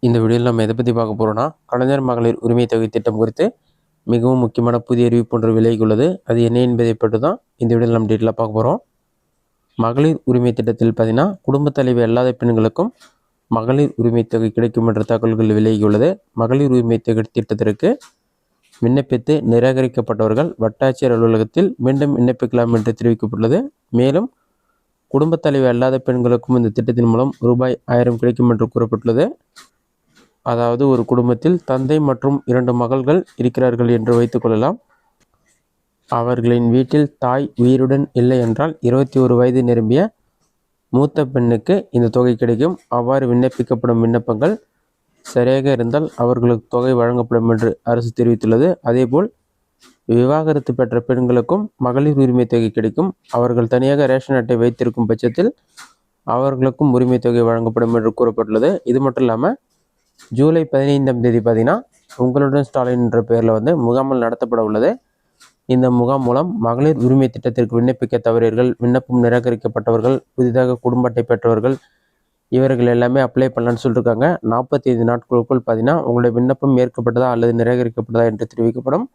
இந்த வீடியோவில் நம்ம எதை பற்றி பார்க்க போகிறோம்னா, கலைஞர் மகளிர் உரிமை தொகை திட்டம் குறித்து மிகவும் முக்கியமான புதிய அறிவிப்பு ஒன்று விலகி உள்ளது. அது என்ன என்பதை பற்றி தான் இந்த வீடியோவில் நம்ம டீட்டெயிலாக பார்க்க போகிறோம். மகளிர் உரிமை திட்டத்தில் பார்த்தீங்கன்னா, குடும்பத் தலைவி அல்லாத பெண்களுக்கும் மகளிர் உரிமை தொகை கிடைக்கும் என்ற தகவல்கள் விலகி உள்ளது. மகளிர் உரிமை தொகை திட்டத்திற்கு விண்ணப்பித்து நிராகரிக்கப்பட்டவர்கள் வட்டாட்சியர் அலுவலகத்தில் மீண்டும் விண்ணப்பிக்கலாம் என்று தெரிவிக்கப்பட்டுள்ளது. மேலும் குடும்பத் தலைவி அல்லாத பெண்களுக்கும் இந்த திட்டத்தின் மூலம் ரூபாய் 1000 கிடைக்கும் என்று கூறப்பட்டுள்ளது. அதாவது ஒரு குடும்பத்தில் தந்தை மற்றும் 2 மகள்கள் இருக்கிறார்கள் என்று வைத்துக்கொள்ளலாம். அவர்களின் வீட்டில் தாய் உயிருடன் இல்லை என்றால் 21 வயது நிரம்பிய மூத்த பெண்ணுக்கு இந்த தொகை கிடைக்கும். அவ்வாறு விண்ணப்பிக்கப்படும் விண்ணப்பங்கள் சரியாக இருந்தால் அவர்களுக்கு தொகை வழங்கப்படும் என்று அரசு தெரிவித்துள்ளது. அதேபோல் விவாகரத்து பெற்ற பெண்களுக்கும் மகளிர் உரிமை தொகை கிடைக்கும். அவர்கள் தனியாக ரேஷன் அட்டை வைத்திருக்கும் பட்சத்தில் அவர்களுக்கும் உரிமை தொகை வழங்கப்படும் என்று கூறப்பட்டுள்ளது. இது மட்டும் இல்லாமல் ஜூலை 15ஆம் தேதி பார்த்தீங்கன்னா உங்களுடன் ஸ்டாலின் என்ற பெயரில் முகாமல் நடத்தப்பட உள்ளது. இந்த முகாம் மூலம் மகளிர் உரிமை திட்டத்திற்கு விண்ணப்பிக்க தவறியவர்கள், விண்ணப்பம் நிராகரிக்கப்பட்டவர்கள், புதிதாக குடும்ப அட்டை பெற்றவர்கள் இவர்கள் எல்லாமே அப்ளை பண்ணலான்னு சொல்லியிருக்காங்க. 45 நாட்களுக்குள் பார்த்தீங்கன்னா உங்களுடைய விண்ணப்பம் ஏற்கப்பட்டதா அல்லது நிராகரிக்கப்பட்டதா என்று தெரிவிக்கப்படும்.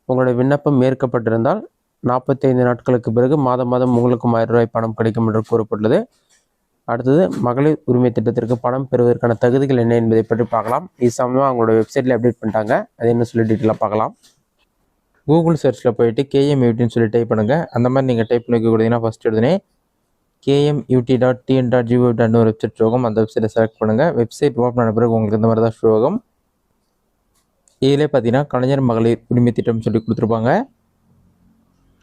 உங்களுடைய விண்ணப்பம் ஏற்கப்பட்டிருந்தால் 45 நாட்களுக்கு பிறகு மாதம் உங்களுக்கு 1000 ரூபாய் பணம் கிடைக்கும் என்று கூறப்பட்டுள்ளது. அடுத்தது மகளிர் உரிமை திட்டத்திற்கு பணம் பெறுவதற்கான தகுதிகள் என்ன என்பதை பற்றி பார்க்கலாம். இது சம்பந்தமாக அவங்களோட வெப்சைட்டில் அப்டேட் பண்ணிட்டாங்க. அது என்ன சொல்லி டீட்டெயிலாக பார்க்கலாம். கூகுள் சர்ச்சில் போயிட்டு KMUTன்னு சொல்லி டைப் பண்ணுங்கள். அந்த மாதிரி நீங்கள் டைப் பண்ணி கொடுத்தீங்கன்னா ஃபஸ்ட் எடுத்துனே KMUT.TN.gov.in ஒரு வெப்சைட் ஷோ ஆகும். அந்த வெப்சைட்டை செலக்ட் பண்ணுங்கள். வெப்சைட் ஓப்பன் ஆன பிறகு உங்களுக்கு இந்த மாதிரி தான் ஷோ ஆகும். இதிலே பார்த்தீங்கன்னா கலைஞர் மகளிர் உரிமை திட்டம் சொல்லி கொடுத்துருப்பாங்க.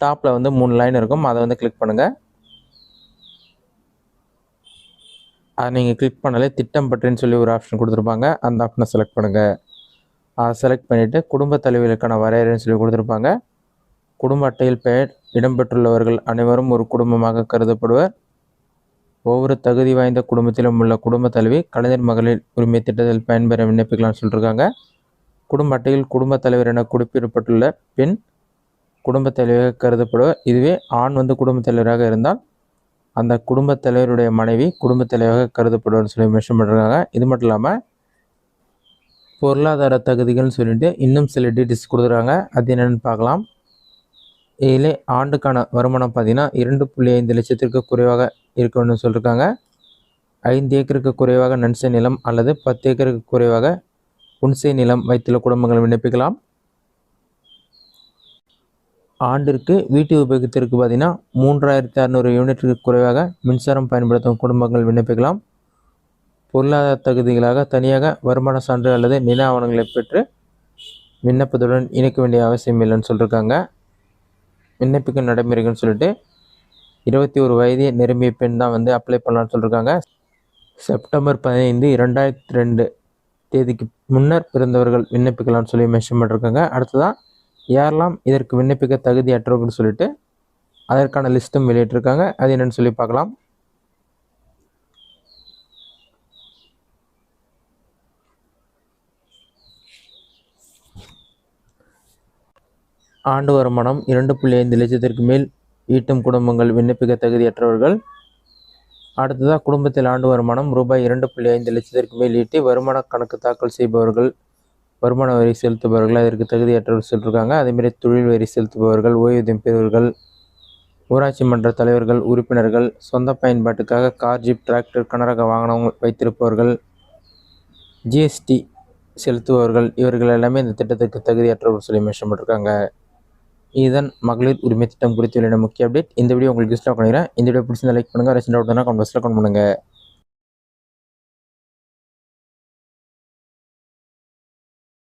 டாப்பில் 3 லைன் இருக்கும். அதை கிளிக் பண்ணுங்கள். அதை நீங்கள் கிளிக் பண்ணாலே திட்டம் பற்றின்னு சொல்லி ஒரு ஆப்ஷன் கொடுத்துருப்பாங்க. அந்த ஆப்ஷனை செலக்ட் பண்ணுங்கள். அதை செலக்ட் பண்ணிவிட்டு குடும்ப தலைவிகளுக்கான வரையறைன்னு சொல்லி கொடுத்துருப்பாங்க. குடும்ப அட்டையில் பெயர் இடம்பெற்றுள்ளவர்கள் அனைவரும் ஒரு குடும்பமாக கருதப்படுவர். ஒவ்வொரு தகுதி வாய்ந்த குடும்பத்திலும் உள்ள குடும்ப தலைவி கலைஞர் மகளிர் உரிமை திட்டத்தில் பயன்பெற விண்ணப்பிக்கலாம்னு சொல்லியிருக்காங்க. குடும்ப அட்டையில் குடும்ப தலைவர் என குறிப்பிடப்பட்டுள்ள பெண் குடும்ப தலைவியாக கருதப்படுவர். இதுவே ஆண் குடும்ப தலைவராக இருந்தால் அந்த குடும்பத் தலைவருடைய மனைவி குடும்பத் தலைவராக கருதப்படுவார்னு சொல்லி மென்ஷன் பண்ணுறாங்க. இது மட்டும் இல்லாமல் பொருளாதார தகுதிகள்னு சொல்லிட்டு இன்னும் சில டீட்டெயில்ஸ் கொடுத்துருக்காங்க. அது என்னென்னு பார்க்கலாம். இதிலே ஆண்டுக்கான வருமானம் பார்த்தீங்கன்னா 2.5 லட்சத்திற்கு குறைவாக இருக்கணும்னு சொல்லியிருக்காங்க. 5 ஏக்கருக்கு குறைவாக நன்சை நிலம் அல்லது 10 ஏக்கருக்கு குறைவாக புன்சை நிலம் வைத்துள்ள குடும்பங்கள் விண்ணப்பிக்கலாம். ஆண்டிற்கு வீட்டு உபயோகத்திற்கு பார்த்தீங்கன்னா 3600 யூனிட்டுக்கு குறைவாக மின்சாரம் பயன்படுத்தும் குடும்பங்கள் விண்ணப்பிக்கலாம். பொருளாதார தகுதிகளாக தனியாக வருமான சான்று அல்லது நில ஆவணங்களை பெற்று விண்ணப்பத்துடன் இணைக்க வேண்டிய அவசியம் இல்லைன்னு சொல்லியிருக்காங்க. விண்ணப்பிக்கும் நடைமுறைகள்னு சொல்லிட்டு 21 வயது நிரம்பிய பெண் தான் அப்ளை பண்ணலான்னு சொல்லியிருக்காங்க. செப்டம்பர் 15, 2002 தேதிக்கு முன்னர் பிறந்தவர்கள் விண்ணப்பிக்கலாம்னு சொல்லி மென்ஷன் பண்ணியிருக்காங்க. அடுத்ததான் யாரெல்லாம் இதற்கு விண்ணப்பிக்க தகுதியற்றவங்கன்னு சொல்லிட்டு அதற்கான லிஸ்ட்டும் வெளியிட்டிருக்காங்க. அது என்னென்னு சொல்லி பார்க்கலாம். ஆண்டு வருமானம் 2.5 லட்சத்திற்கு மேல் ஈட்டும் குடும்பங்கள் விண்ணப்பிக்க தகுதியற்றவர்கள். அடுத்ததாக குடும்பத்தில் ஆண்டு வருமானம் ரூபாய் 2.5 லட்சத்திற்கு மேல் ஈட்டி வருமான கணக்கு தாக்கல் செய்பவர்கள், வருமான வரி செலுத்துபவர்கள் அதற்கு தகுதியற்றவர்கள் சொல்லியிருக்காங்க. அதேமாதிரி தொழில் வரி செலுத்துபவர்கள், ஓய்வூதியம் பெறுவர்கள், ஊராட்சி மன்ற தலைவர்கள், உறுப்பினர்கள், சொந்த பயன்பாட்டுக்காக கார், ஜீப், டிராக்டர், கனரக வாகனம் வைத்திருப்பவர்கள், GST செலுத்துபவர்கள் இவர்கள் எல்லாமே இந்த திட்டத்திற்கு தகுதியற்றவர்கள் சொல்லி மென்ஷன் பண்ணியிருக்காங்க. இதன் மகளிர் உரிமை திட்டம் குறித்து முக்கிய அப்டேட். இந்த வீடியோ உங்களுக்கு யூஸ்ஃபுல்லாக பண்ணிக்கிறேன். இந்த வீடியோ பிடிச்சிருந்தா லைக் பண்ணுங்கள். ரெஸ்ட் டவுட்னா கமெண்ட் பாக்ஸில் கமெண்ட் பண்ணுங்கள்.